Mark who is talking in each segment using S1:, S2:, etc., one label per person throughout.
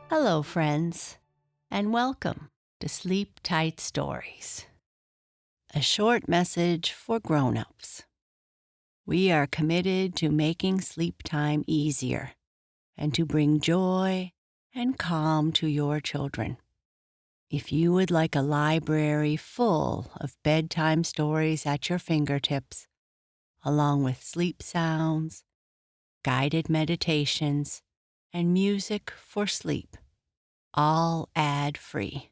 S1: Hello, friends, and welcome to Sleep Tight Stories, a short message for grown-ups. We are committed to making sleep time easier and to bring joy and calm to your children. If you would like a library full of bedtime stories at your fingertips, along with sleep sounds, guided meditations, and music for sleep, all ad-free,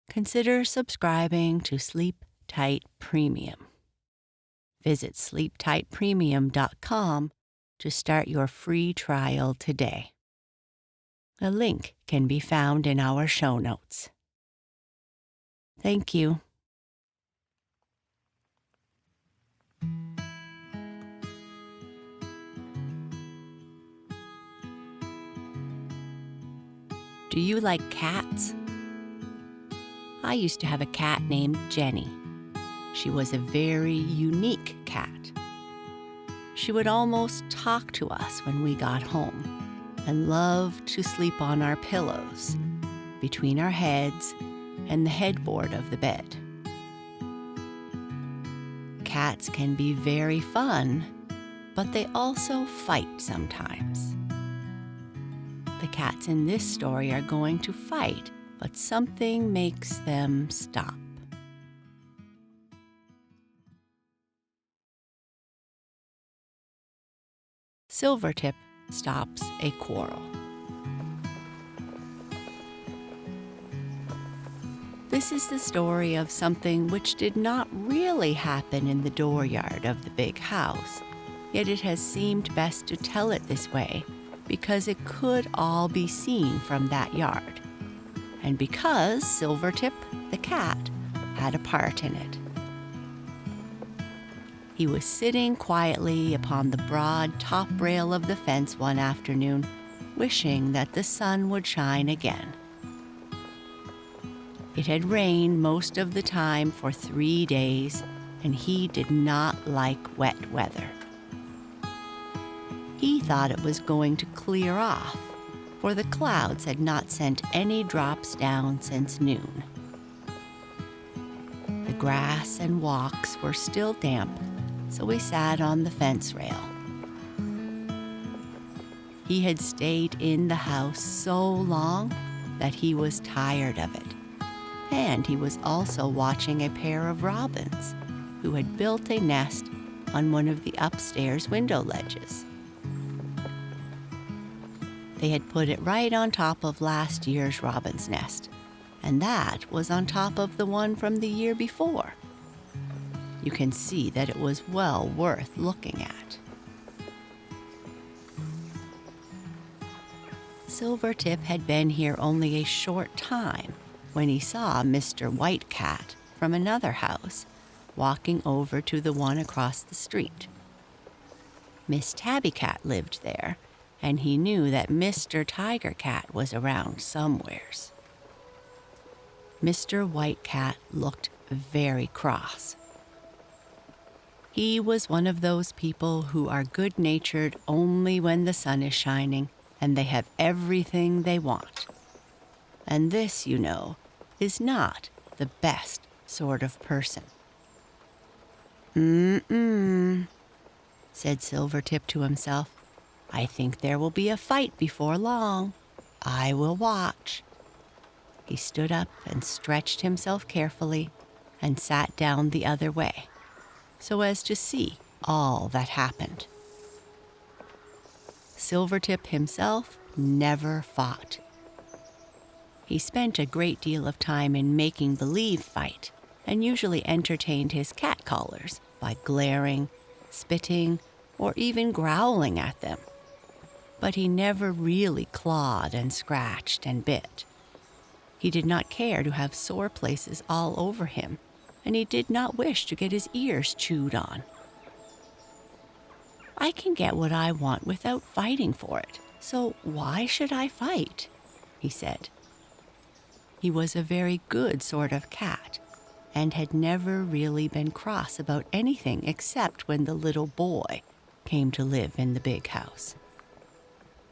S1: consider subscribing to Sleep Tight Premium. Visit sleeptightpremium.com to start your free trial today. A link can be found in our show notes. Thank you. Do you like cats? I used to have a cat named Jenny. She was a very unique cat. She would almost talk to us when we got home and loved to sleep on our pillows, between our heads and the headboard of the bed. Cats can be very fun, but they also fight sometimes. The cats in this story are going to fight, but something makes them stop. Silvertip Stops a Quarrel. This is the story of something which did not really happen in the dooryard of the big house, yet it has seemed best to tell it this way because it could all be seen from that yard, and because Silvertip, the cat, had a part in it. He was sitting quietly upon the broad top rail of the fence one afternoon, wishing that the sun would shine again. It had rained most of the time for 3 days, and he did not like wet weather. He thought it was going to clear off, for the clouds had not sent any drops down since noon. The grass and walks were still damp, so he sat on the fence rail. He had stayed in the house so long that he was tired of it, and he was also watching a pair of robins who had built a nest on one of the upstairs window ledges. They had put it right on top of last year's robin's nest, and that was on top of the one from the year before. You can see that it was well worth looking at. Silvertip had been here only a short time when he saw Mr. White Cat from another house walking over to the one across the street. Miss Tabby Cat lived there, and he knew that Mr. Tiger Cat was around somewheres. Mr. White Cat looked very cross. He was one of those people who are good-natured only when the sun is shining and they have everything they want. And this, you know, is not the best sort of person. Said Silvertip to himself. I think there will be a fight before long. I will watch. He stood up and stretched himself carefully and sat down the other way, so as to see all that happened. Silvertip himself never fought. He spent a great deal of time in making-believe fight, and usually entertained his cat callers by glaring, spitting, or even growling at them. But he never really clawed and scratched and bit. He did not care to have sore places all over him, and he did not wish to get his ears chewed on. I can get what I want without fighting for it, so why should I fight? He said. He was a very good sort of cat, and had never really been cross about anything except when the little boy came to live in the big house.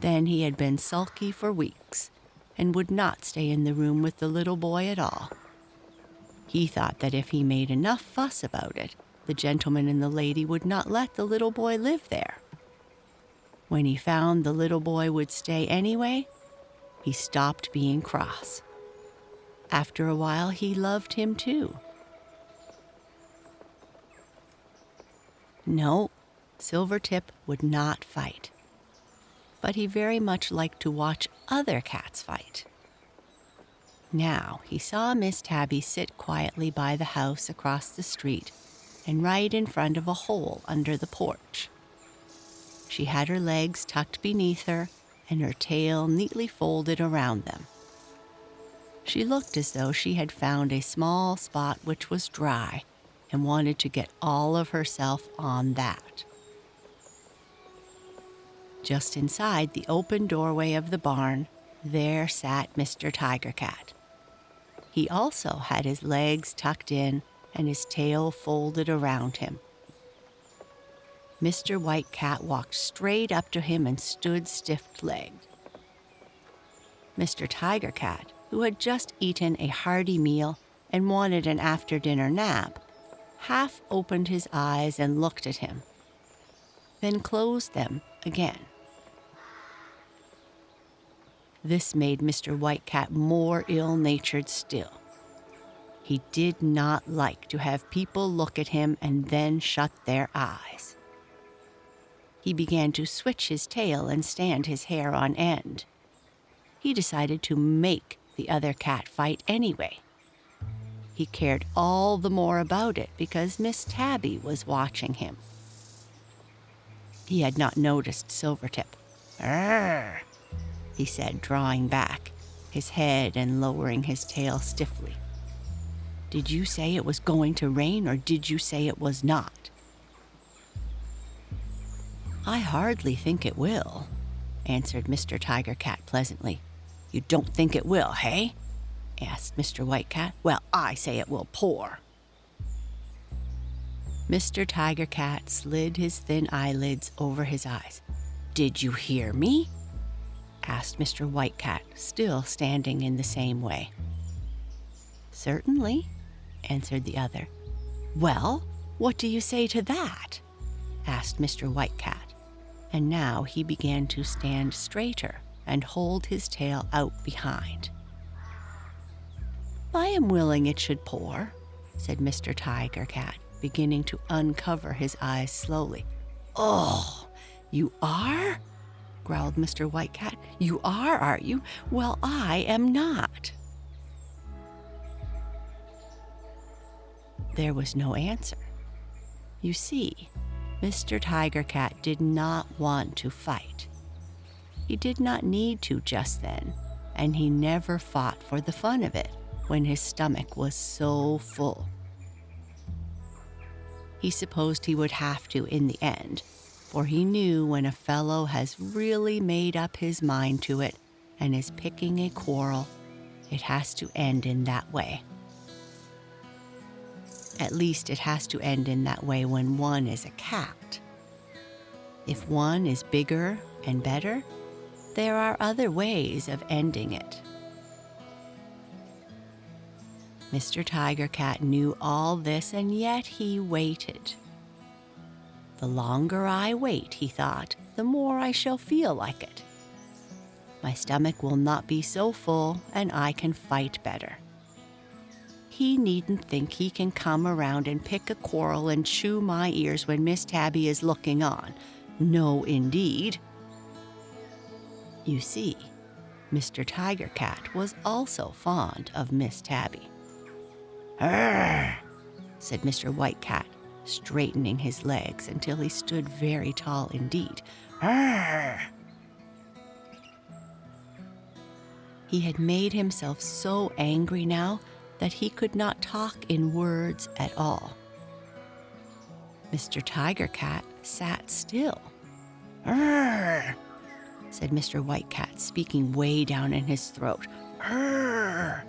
S1: Then he had been sulky for weeks, and would not stay in the room with the little boy at all. He thought that if he made enough fuss about it, the gentleman and the lady would not let the little boy live there. When he found the little boy would stay anyway, he stopped being cross. After a while, he loved him too. No, Silvertip would not fight, but he very much liked to watch other cats fight. Now he saw Miss Tabby sit quietly by the house across the street and right in front of a hole under the porch. She had her legs tucked beneath her and her tail neatly folded around them. She looked as though she had found a small spot which was dry and wanted to get all of herself on that. Just inside the open doorway of the barn, there sat Mr. Tiger Cat. He also had his legs tucked in and his tail folded around him. Mr. White Cat walked straight up to him and stood stiff-legged. Mr. Tiger Cat, who had just eaten a hearty meal and wanted an after-dinner nap, half opened his eyes and looked at him, then closed them again. This made Mr. White Cat more ill-natured still. He did not like to have people look at him and then shut their eyes. He began to switch his tail and stand his hair on end. He decided to make the other cat fight anyway. He cared all the more about it because Miss Tabby was watching him. He had not noticed Silvertip. "Arr!" he said, drawing back his head and lowering his tail stiffly. "Did you say it was going to rain, or did you say it was not?" "I hardly think it will," answered Mr. Tiger Cat pleasantly. "You don't think it will, hey?" asked Mr. White Cat. "Well, I say it will pour." Mr. Tiger Cat slid his thin eyelids over his eyes. "Did you hear me?" asked Mr. White Cat, still standing in the same way. "Certainly," answered the other. "Well, what do you say to that?" asked Mr. White Cat, and now he began to stand straighter and hold his tail out behind. "I am willing it should pour," said Mr. Tiger Cat, beginning to uncover his eyes slowly. "Oh, you are?" growled Mr. White Cat. "You are you? Well, I am not." There was no answer. You see, Mr. Tiger Cat did not want to fight. He did not need to just then, and he never fought for the fun of it when his stomach was so full. He supposed he would have to in the end, for he knew when a fellow has really made up his mind to it and is picking a quarrel, it has to end in that way. At least it has to end in that way when one is a cat. If one is bigger and better, there are other ways of ending it. Mr. Tiger Cat knew all this, and yet he waited. The longer I wait, he thought, the more I shall feel like it. My stomach will not be so full, and I can fight better. He needn't think he can come around and pick a quarrel and chew my ears when Miss Tabby is looking on. No, indeed. You see, Mr. Tiger Cat was also fond of Miss Tabby. "Arr!" said Mr. White Cat, straightening his legs until he stood very tall indeed. "Arr!" He had made himself so angry now that he could not talk in words at all. Mr. Tiger Cat sat still. "Arr!" said Mr. White Cat, speaking way down in his throat. "Arr!"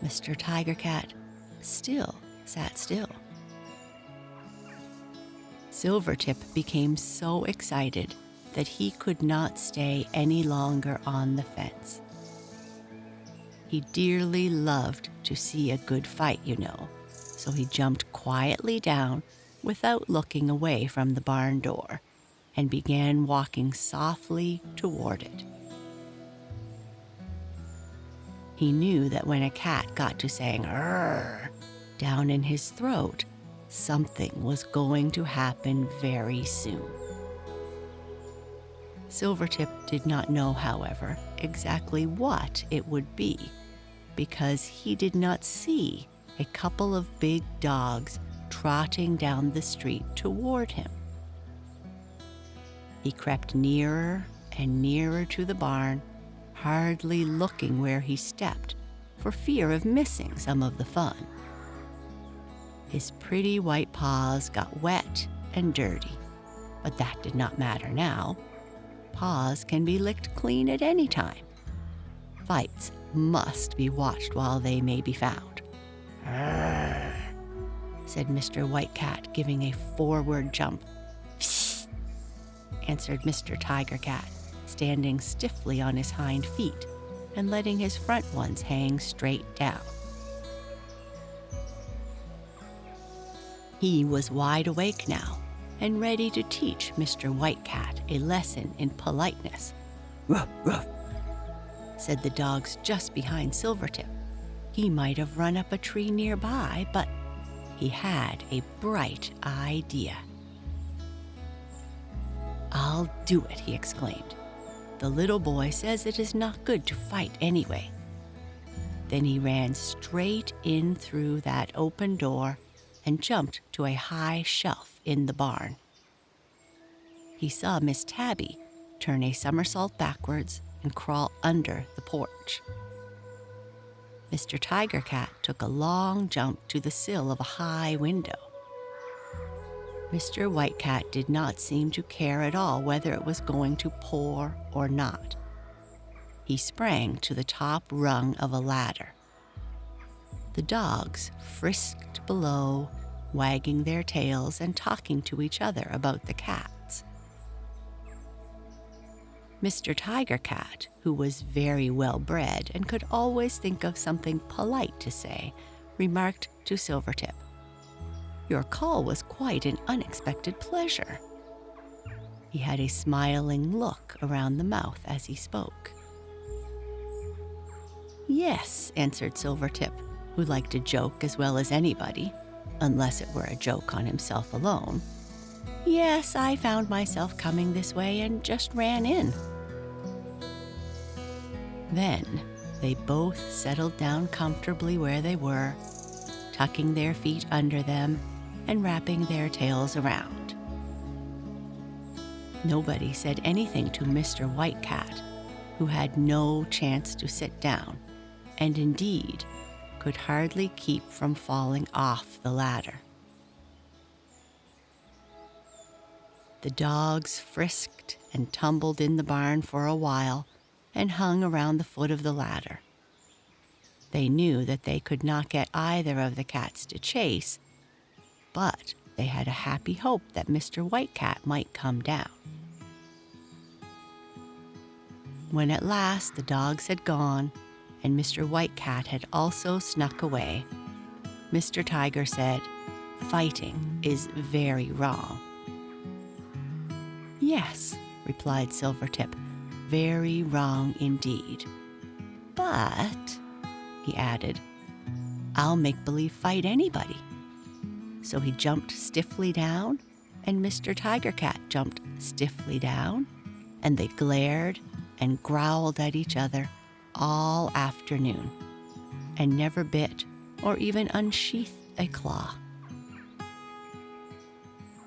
S1: Mr. Tiger Cat still sat still. Silvertip became so excited that he could not stay any longer on the fence. He dearly loved to see a good fight, so he jumped quietly down without looking away from the barn door and began walking softly toward it. He knew that when a cat got to saying "Arr" down in his throat, something was going to happen very soon. Silvertip did not know, however, exactly what it would be, because he did not see a couple of big dogs trotting down the street toward him. He crept nearer and nearer to the barn, hardly looking where he stepped for fear of missing some of the fun. His pretty white paws got wet and dirty, but that did not matter now. Paws can be licked clean at any time. Fights must be watched while they may be found. "Arr," said Mr. White Cat, giving a forward jump. "Psst," answered Mr. Tiger Cat, standing stiffly on his hind feet and letting his front ones hang straight down. He was wide awake now and ready to teach Mr. White Cat a lesson in politeness. "Ruff, ruff," said the dogs just behind Silvertip. He might have run up a tree nearby, but he had a bright idea. "I'll do it," he exclaimed. "The little boy says it is not good to fight anyway." Then he ran straight in through that open door and jumped to a high shelf in the barn. He saw Miss Tabby turn a somersault backwards and crawl under the porch. Mr. Tiger Cat took a long jump to the sill of a high window. Mr. White Cat did not seem to care at all whether it was going to pour or not. He sprang to the top rung of a ladder. The dogs frisked below, wagging their tails and talking to each other about the cats. Mr. Tiger Cat, who was very well bred and could always think of something polite to say, remarked to Silvertip, "Your call was quite an unexpected pleasure." He had a smiling look around the mouth as he spoke. "Yes," answered Silvertip, who liked a joke as well as anybody, unless it were a joke on himself alone. "Yes, I found myself coming this way and just ran in." Then they both settled down comfortably where they were, tucking their feet under them and wrapping their tails around. Nobody said anything to Mr. White Cat, who had no chance to sit down, and indeed could hardly keep from falling off the ladder. The dogs frisked and tumbled in the barn for a while and hung around the foot of the ladder. They knew that they could not get either of the cats to chase, but they had a happy hope that Mr. White Cat might come down. When at last the dogs had gone, and Mr. White Cat had also snuck away, Mr. Tiger said, "Fighting is very wrong." "Yes," replied Silvertip, "very wrong indeed. But," he added, "I'll make believe fight anybody." So he jumped stiffly down, and Mr. Tiger Cat jumped stiffly down, and they glared and growled at each other all afternoon, and never bit or even unsheathed a claw.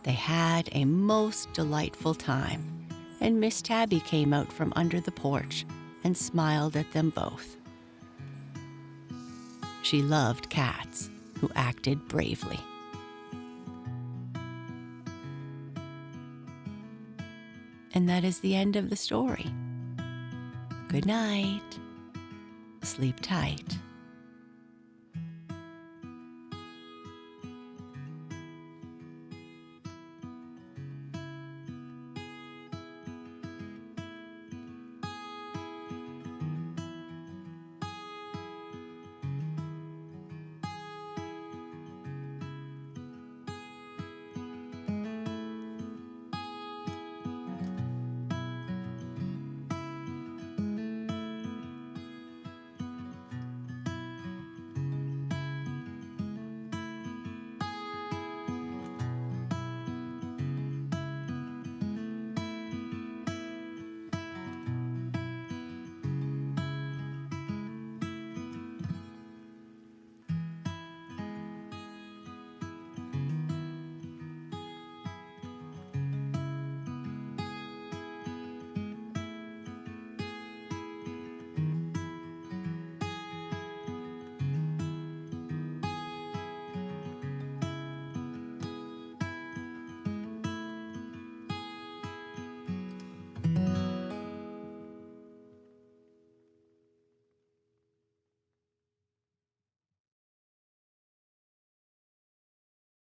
S1: They had a most delightful time, and Miss Tabby came out from under the porch and smiled at them both. She loved cats who acted bravely. And that is the end of the story. Good night. Sleep tight.